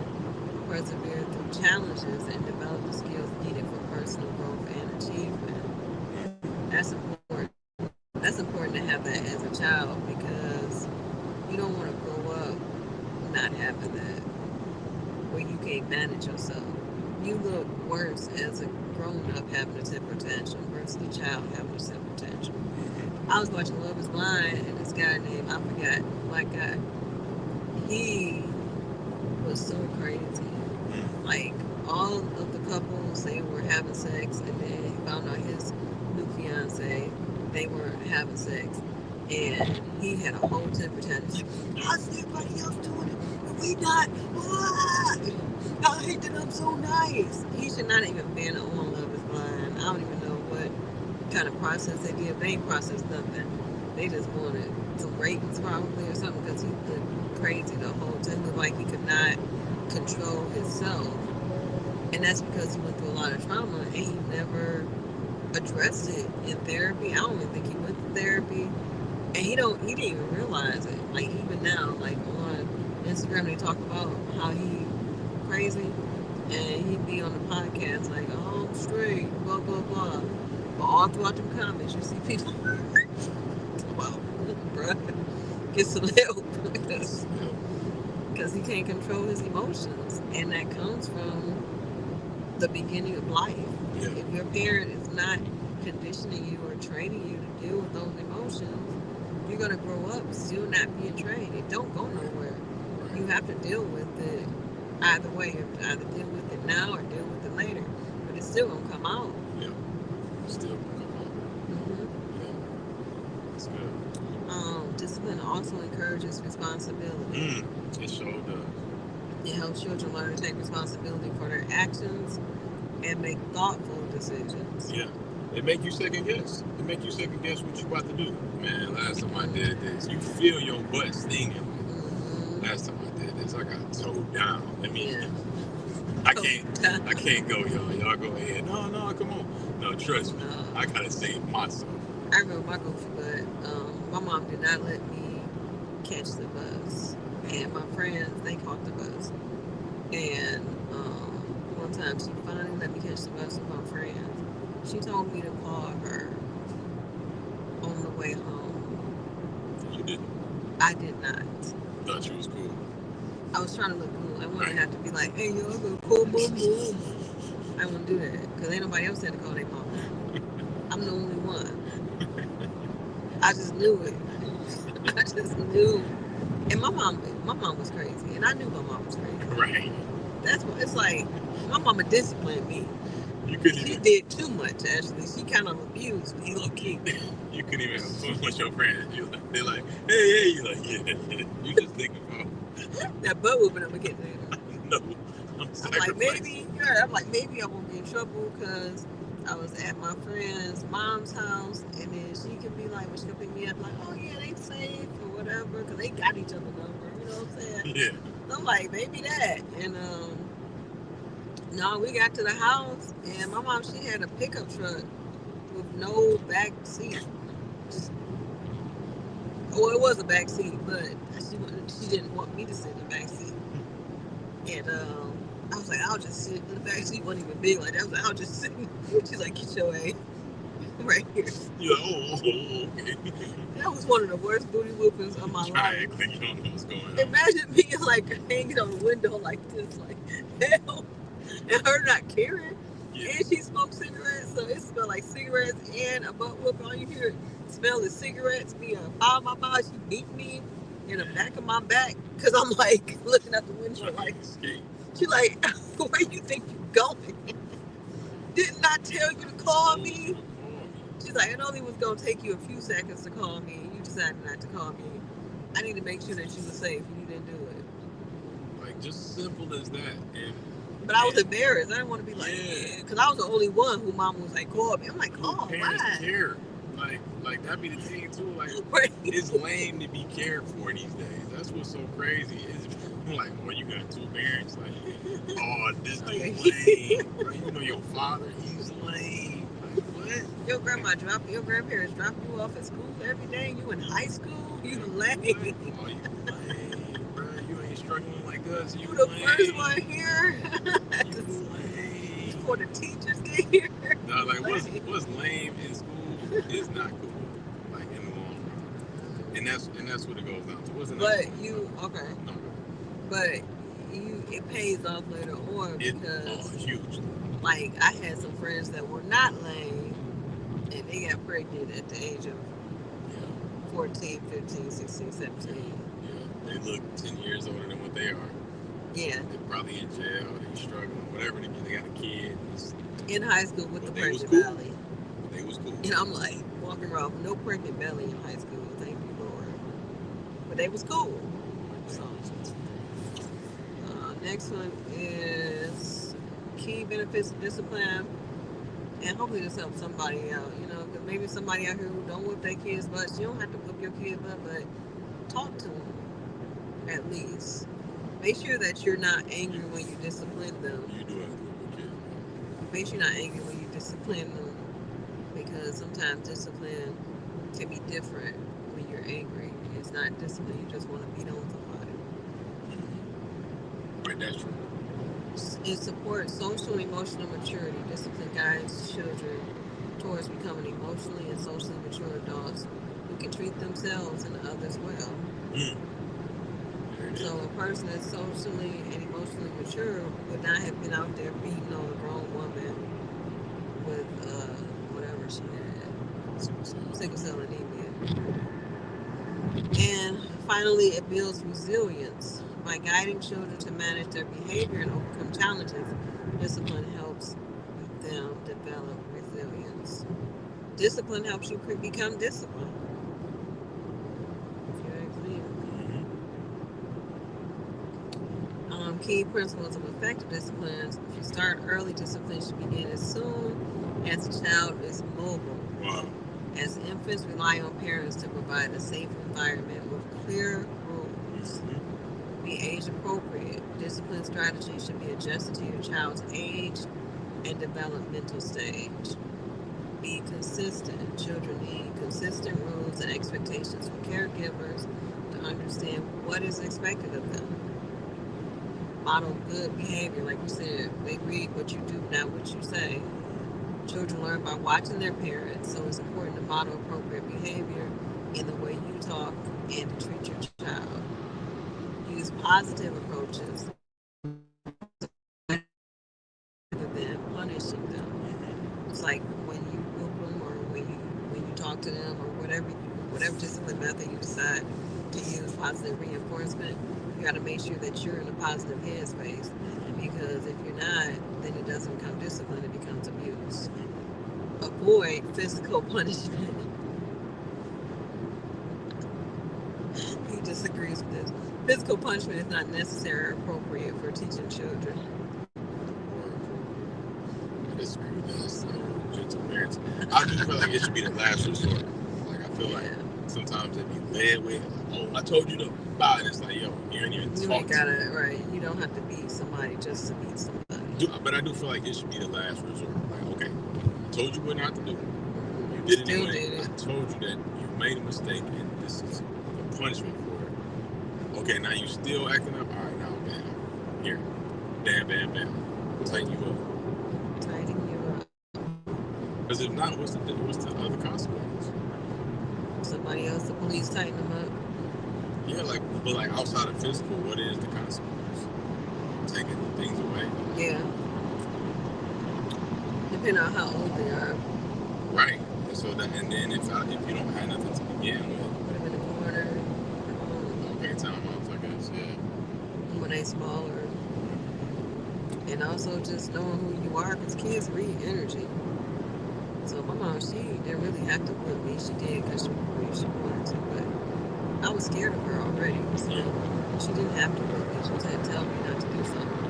persevere through challenges, and develop the skills needed for personal growth and achievement. That's important. That's important to have that as a child because you don't want to grow up not having that, where you can't manage yourself. You look worse as a grown-up having a temper tantrum versus a child having a temper tantrum. I was watching Love is Blind, and this guy named, I forgot, black guy, he was so crazy. Like, all of the couples, they were having sex, and then he found out his new fiance, they weren't having sex. And he had a whole temper tantrum. He's like, how's everybody else doing it? And we not. Ah! I hate that I'm so nice. He should not even been on Love is Blind. I don't even know what kind of process they did. They ain't processed nothing. They just wanted some ratings probably or something because he looked crazy the whole time. He looked like he could not control himself. And that's because he went through a lot of trauma and he never addressed it in therapy. I don't even think he went to therapy. And he didn't even realize it. Like even now, like on Instagram they talk about how he crazy and he'd be on the podcast like, oh, I'm straight, blah blah blah. But all throughout the comments you see people wow, bruh, get some help because he can't control his emotions, and that comes from the beginning of life. Yeah. If your parent is not conditioning you or training you to deal with those emotions, you're going to grow up still not being trained. It don't go nowhere. You have to deal with it either way. You have to either deal with it now or deal with it later. But it's still going to come out. Yeah. Still gonna come out. Mm-hmm. Yeah. That's good. Discipline also encourages responsibility. It sure does. It helps children learn to take responsibility for their actions and make thoughtful decisions. Yeah. It make you second guess. It make you second guess what you about to do. Man, last time I did this, you feel your butt stinging. Mm-hmm. Last time I did this, I got towed down. I mean, Yeah. I can't go, y'all. Y'all go ahead. No, come on. No, trust me. I gotta save myself. I remember my goofy butt. My mom did not let me catch the bus, and my friends, they caught the bus. And one time she finally let me catch the bus with my friends. She told me to call her on the way home. You didn't? I did not. Thought you was cool. I was trying to look cool. I wanted to have to be like, hey, yo, I'm going to call my mom. I wouldn't do that because ain't nobody else had to call their mom. I'm the only one. I just knew it. I just knew. And my mom was crazy. And I knew my mom was crazy. Right. That's what it's like. My mama disciplined me. You couldn't She even. did too much, actually. She kind of abused me, low key. You couldn't even have fun with your friends. They're like, hey. You like, yeah. You just thinking about. That butt whooping I'm gonna get later. No. I'm like, maybe I won't be in trouble because I was at my friend's mom's house, and then she could be like, when she could pick me up, like, oh yeah, they safe or whatever, because they got each other's number, you know what I'm saying? Yeah. I'm like, maybe that. And no, we got to the house, and my mom, she had a pickup truck with no back seat. Well, it was a back seat, but she didn't want me to sit in the back seat. And I was like, I'll just sit in the back seat. Wasn't even big like that. I was like, I'll just sit. She's like, get your ass right here. You're like, okay. That was one of the worst booty whoopings of my life. Triangle, you don't know what's going on. Imagine me like hanging on the window like this, like hell, and her not caring. Yeah. And she smoked cigarettes, so it smelled like cigarettes and a butt whooping. All you hear smell is cigarettes. Me out my mouth. She beat me in the back of my back because I'm like looking out the window like. She like, where you think you going? Didn't I tell you to call me? She's like, it only was gonna take you a few seconds to call me. You decided not to call me. I need to make sure that you were safe and you didn't do it. Like, just simple as that. But I was embarrassed. I didn't want to be like, because I was the only one who mom was like, call me. I'm like, call, parents why? care. Like that be the thing too. Like, right. It's lame to be cared for these days. That's what's so crazy. It's like, when you got two parents, like, oh, this dude lame. Bro, you know your father, he's lame. Like, what? Your grandparents drop you off at school every day. You in high school? You lame. Oh, you lame, bro. You ain't struggling like us. You the lame. first one here. You lame. Before the teachers get here. No, like, what's lame in school is not cool. Like, in the long run. And that's what it goes down to. What's the next one? Okay. No. But it pays off later on because huge. Like, I had some friends that were not lame and they got pregnant at the age of 14, 15, 16, 17. Yeah, they look 10 years older than what they are. Yeah. They're probably in jail, they're struggling, whatever. They got a kid. In high school with the pregnant belly. They was cool. And I'm like, walking around with no pregnant belly in high school. Thank you, Lord. But they was cool. So, next one is key benefits of discipline. And hopefully this helps somebody out, because maybe somebody out here who don't whip their kids' butts. You don't have to whip your kid butt, but talk to them, at least. Make sure that you're not angry when you discipline them. You do have to whip your kid. Make sure you're not angry when you discipline them, because sometimes discipline can be different when you're angry. It's not discipline, you just want to beat on somebody. Right, that's true. It supports social and emotional maturity. Discipline guides children towards becoming emotionally and socially mature adults who can treat themselves and others well. So a person that's socially and emotionally mature would not have been out there beating on a grown woman with whatever she had, sickle cell anemia. And finally, it builds resilience. By guiding children to manage their behavior and overcome challenges, discipline helps them develop resilience. Discipline helps you become disciplined. Key principles of effective disciplines. If you start early, discipline should begin as soon as the child is mobile. Wow. As infants rely on parents to provide a safe environment with clear rules. Be age appropriate. Discipline strategies should be adjusted to your child's age and developmental stage. Be consistent. Children need consistent rules and expectations from caregivers to understand what is expected of them. Model good behavior, like you said. They read what you do, not what you say. Children learn by watching their parents, so it's important to model appropriate behavior in the way you talk and to treat your child. Use positive approaches rather than punishing them. It's like when you whoop them or when you talk to them or whatever discipline method you decide to use, positive reinforcement. You got to make sure that you're in a positive headspace, because if you're not, then it doesn't become discipline, it becomes abuse. Avoid physical punishment. He disagrees with this. Physical punishment is not necessary or appropriate for teaching children. I disagree with that. So, gentle parents. I do feel like it should be the last resort. Like, I feel like sometimes it be led with, oh, I told you to buy it. It's like, yo, you ain't even You ain't gotta, right. You don't have to beat somebody just to beat somebody. But I do feel like it should be the last resort. Like, okay, I told you what not to do. You did it anyway. I told you that you made a mistake and this is a punishment for it. Okay, now you still acting up? All right, now, bam. Here. Bam, bam, bam. Tighten you up. Tighten you up. Because if not, what's the other consequences? Somebody else, the police tighten them up. Yeah, but outside of physical, what is the consequence? Taking things away. Yeah. Depending on how old they are. Right. So and then if you don't have nothing to begin with. Put them in the corner. Okay, timeouts, I guess. Yeah. When they smaller. And also just knowing who you are, because kids read energy. So my mom, she didn't really have to whip me. She did because she wanted to, but I was scared of her already. So she didn't have to whip me. She just had to tell me not to do something.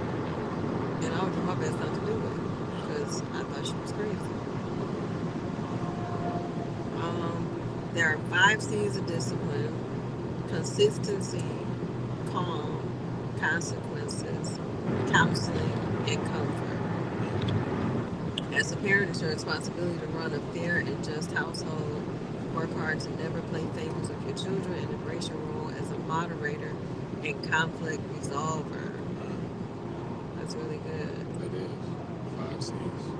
And I would do my best not to do it because I thought she was crazy. There are 5 C's of discipline: consistency, calm, consequences, counseling, and comfort. As a parent, it's your responsibility to run a fair and just household. Work hard to never play favorites with your children and embrace your role as a moderator and conflict resolver. That's really good. It is. 5 C's.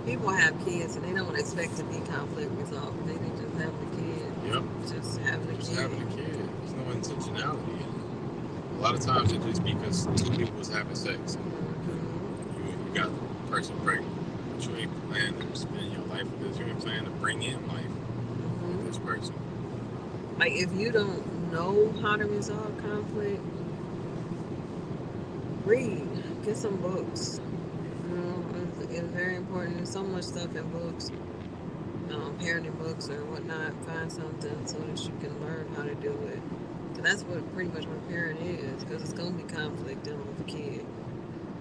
People have kids and they don't expect to be conflict resolvers. They just have the kid. Yep. Just having a Just kid. having a kid. There's no intentionality in it. A lot of times it just because 2 people was having sex. And you got the person pregnant. But you ain't planning to spend your life with this. You ain't planning to bring in life with this person. Like, if you don't know how to resolve conflict, read. Get some books. It's very important. There's so much stuff in books, parenting books or whatnot. Find something so that you can learn how to do it. Because that's what pretty much what a parent is. Because it's going to be conflict dealing with a kid.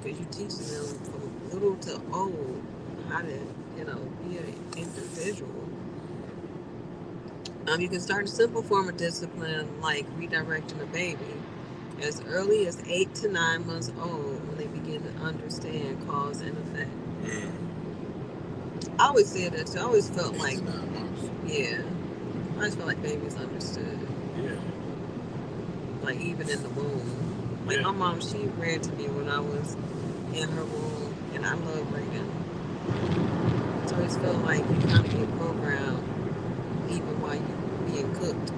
Because you're teaching them from little to old how to, be an individual. You can start a simple form of discipline like redirecting a baby as early as 8 to 9 months old when they begin to understand cause and effect. I always said that too. I always felt 8 like, to 9 months. yeah, I just felt like babies understood. Yeah. Like even in the womb. Like my mom, she read to me when I was in her womb, and I love reading. So I just felt like you kind of get programmed even while you're being cooked.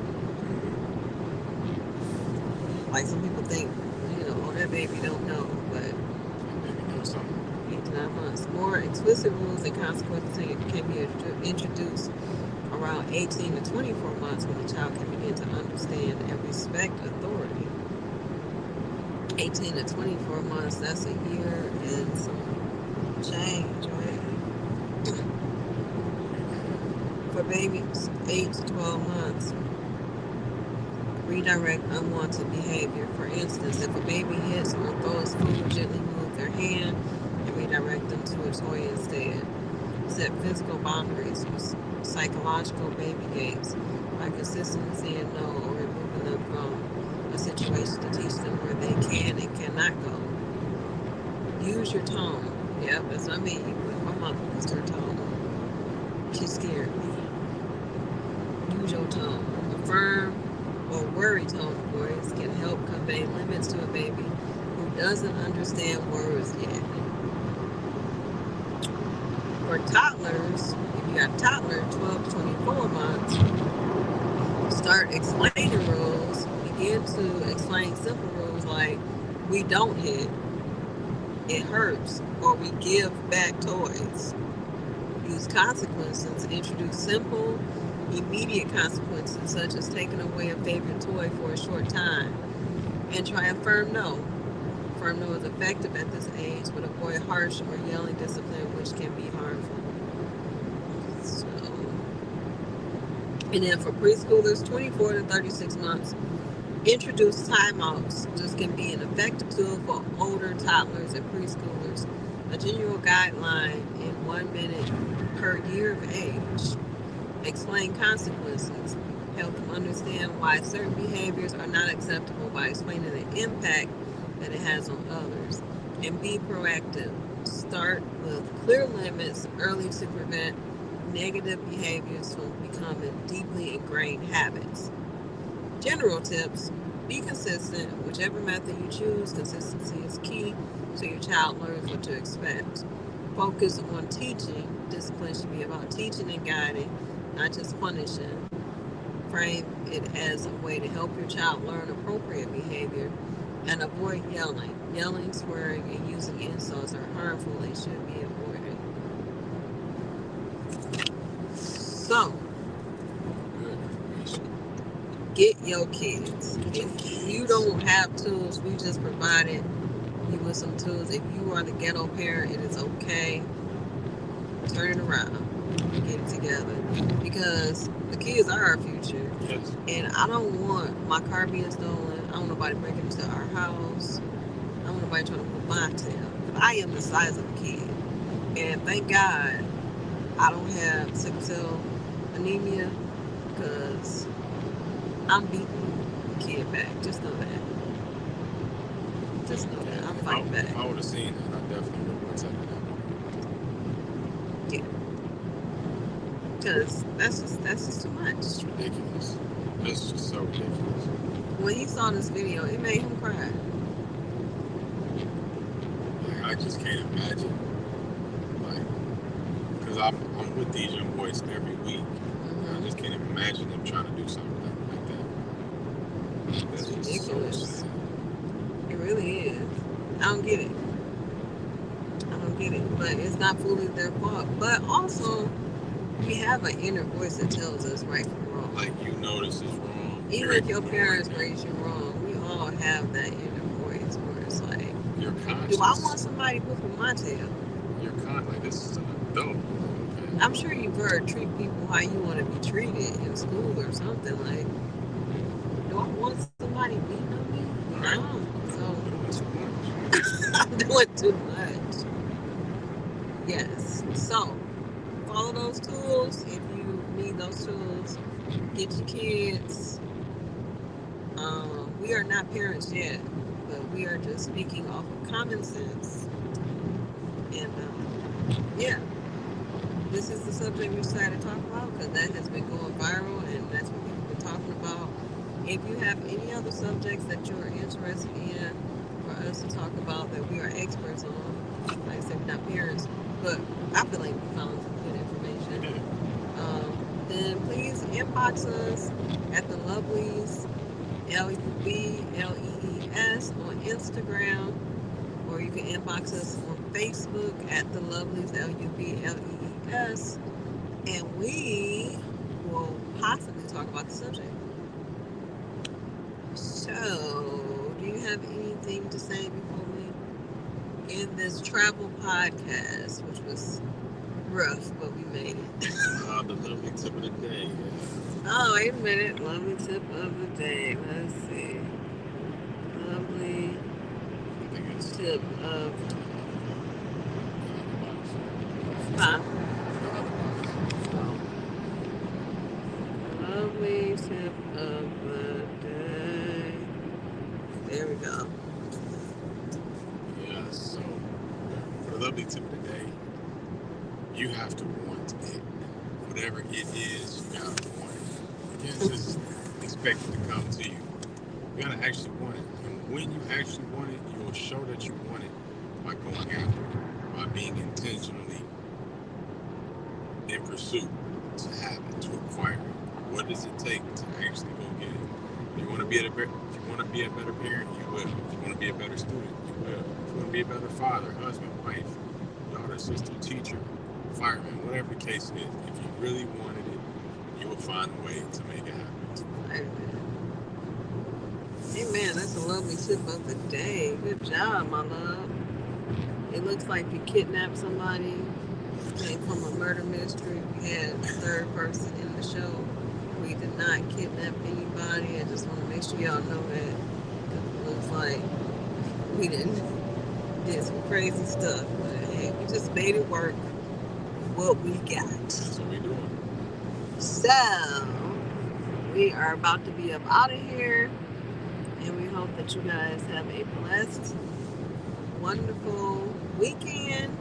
Like some people think, oh, that baby don't know, but Maybe know something. 8 to 9 months. More explicit rules and consequences can be introduced around 18 to 24 months when the child can begin to understand and respect authority. 18 to 24 months, that's a year and some change, right? For babies, 8 to 12 months, redirect unwanted behavior. For instance, if a baby hits or throws food, gently move their hand and redirect them to a toy instead. Set physical boundaries. Use psychological baby gates by consistently saying no or removing them from a situation to teach them where they can and cannot go. Use your tone. Yep, that's what I mean. My mom used her tone. She scared me. Use your tone. A firm or worry tone voice can help convey limits to a baby who doesn't understand words yet. For toddlers, if you got a toddler 12 to 24 months, start explaining rules. Begin to explain simple rules like we don't hit, it hurts, or we give back toys. Use consequences. Introduce simple, immediate consequences such as taking away a favorite toy for a short time. And try a firm no. Firm no is effective at this age, but avoid harsh or yelling discipline, which can be harmful. So, and then for preschoolers, 24 to 36 months, introduce timeouts. This can be an effective tool for older toddlers and preschoolers. A general guideline in 1 minute per year of age. Explain consequences. Help them understand why certain behaviors are not acceptable by explaining the impact that it has on others. And be proactive. Start with clear limits early to prevent negative behaviors from becoming deeply ingrained habits. General tips: be consistent. Whichever method you choose, consistency is key so your child learns what to expect. Focus on teaching. Discipline should be about teaching and guiding, not just punishing. Frame it as a way to help your child learn appropriate behavior and avoid yelling. Yelling, swearing, and using insults are harmful and should be avoided. So, get your kids. If you don't have tools, we just provided you with some tools. If you are the ghetto parent, it is okay. Turn it around. get it together, because the kids are our future. Yes. And I don't want my car being stolen. I don't want nobody breaking into our house. I don't want nobody trying to put my tail. I am the size of a kid. And thank God I don't have sickle cell anemia, because I'm beating the kid back. Just know that. Just know that. I'm fighting back. If I would have seen it, I definitely would have protected that. Yeah. Because that's just too much. It's ridiculous. It's just so ridiculous. When he saw this video, it made him cry. Like, I just can't imagine. Like, because I'm with these young boys every week. I just can't imagine them trying to do something like that. That's just ridiculous. so sad. It really is. I don't get it. But it's not fully their fault. But also, we have an inner voice that tells us right from wrong. Like, you know this is wrong. Even if your parents raised you wrong, we all have that inner voice where it's like, You're conscious. do I want somebody whooping my tail? You're like, this is an adult. Okay. I'm sure you've heard treat people how you want to be treated in school or something. Like, do I want somebody beating on me? No. So, I'm doing too much. Yes. So, follow those tools. If you need those tools, get your kids. We are not parents yet, but we are just speaking off of common sense. And yeah, this is the subject we decided to talk about, because that has been going viral, and that's what people have been talking about. If you have any other subjects that you're interested in for us to talk about that we are experts on, like I said, we're not parents, but I feel like we found some good information. Then please inbox us at the Lovelies, LUBLEES on Instagram, or you can inbox us on Facebook at the Lovelies, LUBLEES, and we will possibly talk about the subject. So, do you have anything to say before we end this travel podcast, which was rough, but we made it? The lovely tip of the day. Oh, wait a minute. Lovely tip of the day. Let's see. Lovely tip of... Huh? Lovely tip of the day. There we go. Yeah, so for the lovely tip of the day, you have to want it. Whatever it is, you gotta want it. You can't just expect it to come to you. You gotta actually want it. And when you actually want it, you will show that you want it by going after it, by being intentionally in pursuit to have it, to acquire it. What does it take to actually go get it? If you want to be a better parent, you will. If you want to be a better student, you will. If you want to be a better father, husband, wife, daughter, sister, teacher, fireman, whatever the case is, if you really wanted it, you will find a way to make it happen. Amen. That's a lovely tip of the day. Good job, my love. It looks like you kidnapped somebody. Came from a murder mystery. We had a third person in the show. We did not kidnap anybody. I just want to make sure y'all know that. It looks like we did some crazy stuff. But hey, we just made it work. What we got. That's what we're doing. So, we are about to be up out of here. And we hope that you guys have a blessed, wonderful weekend.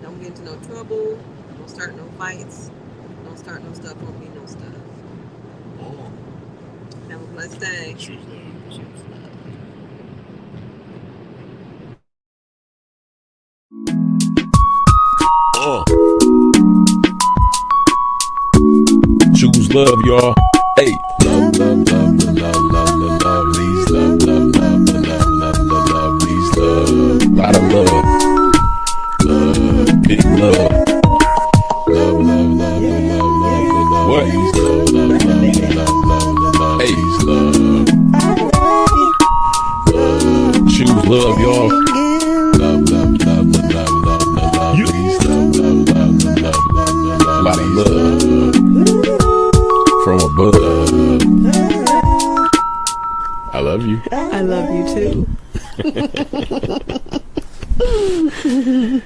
Don't get into no trouble. Don't start no fights. Don't start no stuff. Won't be no stuff. Oh. Have a blessed day. Choose love. Choose love. Choose love, y'all. Hey. Love, love, love, love, love, love, love, please. Love, love, love, love, love, love, love, please. Love. Lot of love. Love. Big love. Love, love, love, love, love, love, love. What? Love, love, love, love, love, love. Hey. Love. Love. Choose love, y'all. Love, love, love, love, love, love, love, please. Love, love, love, love, love, love, love. But I love you. I love you too.